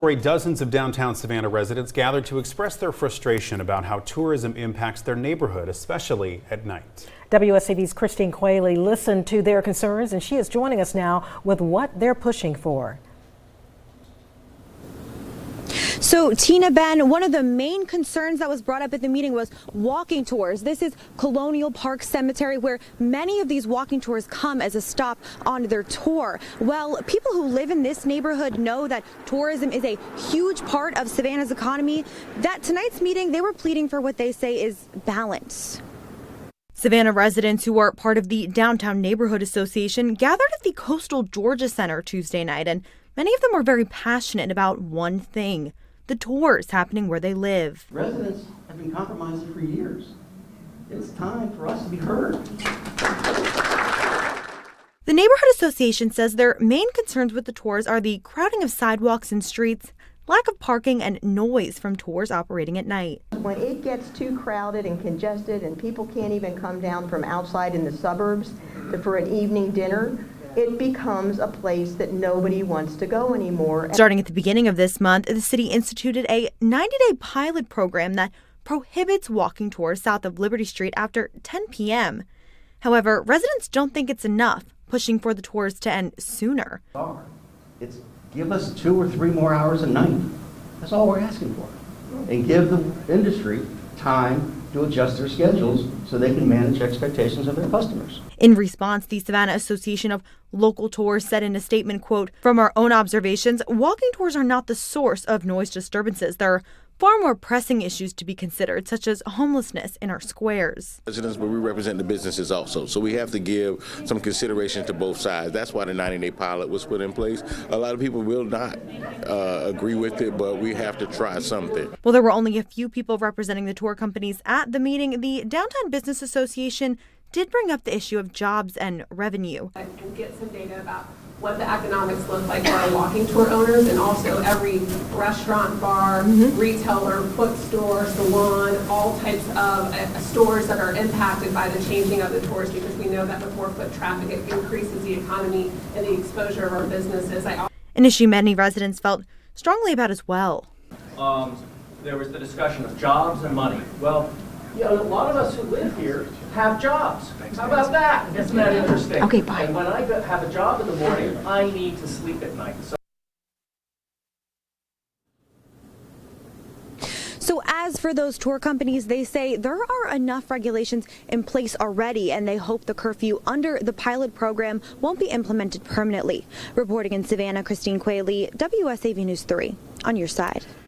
Dozens of downtown Savannah residents gathered to express their frustration about how tourism impacts their neighborhood, especially at night. WSAV's Christine Quayle listened to their concerns, and she is joining us now with what they're pushing for. So, Tina, Ben, one of the main concerns that was brought up at the meeting was walking tours. This is Colonial Park Cemetery, where many of these walking tours come as a stop on their tour. Well, people who live in this neighborhood know that tourism is a huge part of Savannah's economy. That tonight's meeting, they were pleading for what they say is balance. Savannah residents who are part of the Downtown Neighborhood Association gathered at the Coastal Georgia Center Tuesday night, and many of them were very passionate about one thing: the tours happening where they live. Residents have been compromising for years. It's time for us to be heard. The Neighborhood Association says their main concerns with the tours are the crowding of sidewalks and streets, lack of parking, and noise from tours operating at night. When it gets too crowded and congested and people can't even come down from outside in the suburbs for an evening dinner, it becomes a place that nobody wants to go anymore. Starting at the beginning of this month, the city instituted a 90-day pilot program that prohibits walking tours south of Liberty Street after 10 p.m. However, residents don't think it's enough, pushing for the tours to end sooner. It's give us 2 or 3 more hours a night. That's all we're asking for. And give the industry time to adjust their schedules so they can manage expectations of their customers. In response, the Savannah Association of Local Tours said in a statement, quote, "From our own observations, walking tours are not the source of noise disturbances. There are far more pressing issues to be considered, such as homelessness in our squares." Residents, but we represent the businesses also, so we have to give some consideration to both sides. That's why the 90-day pilot was put in place. A lot of people will not agree with it, but we have to try something. Well, there were only a few people representing the tour companies at the meeting. The Downtown Business Association did bring up the issue of jobs and revenue. And get some data about what the economics look like for our walking tour owners, and also every restaurant, bar, retailer, foot store, salon, all types of stores that are impacted by the changing of the tours, because we know that before foot traffic, it increases the economy and the exposure of our businesses. An issue many residents felt strongly about as well. There was the discussion of jobs and money. Well, you know, a lot of us who live here have jobs. How about that? Isn't that interesting? Okay, bye. And when I have a job in the morning, I need to sleep at night. So as for those tour companies, they say there are enough regulations in place already, and they hope the curfew under the pilot program won't be implemented permanently. Reporting in Savannah, Christine Quayle, WSAV News 3, on your side.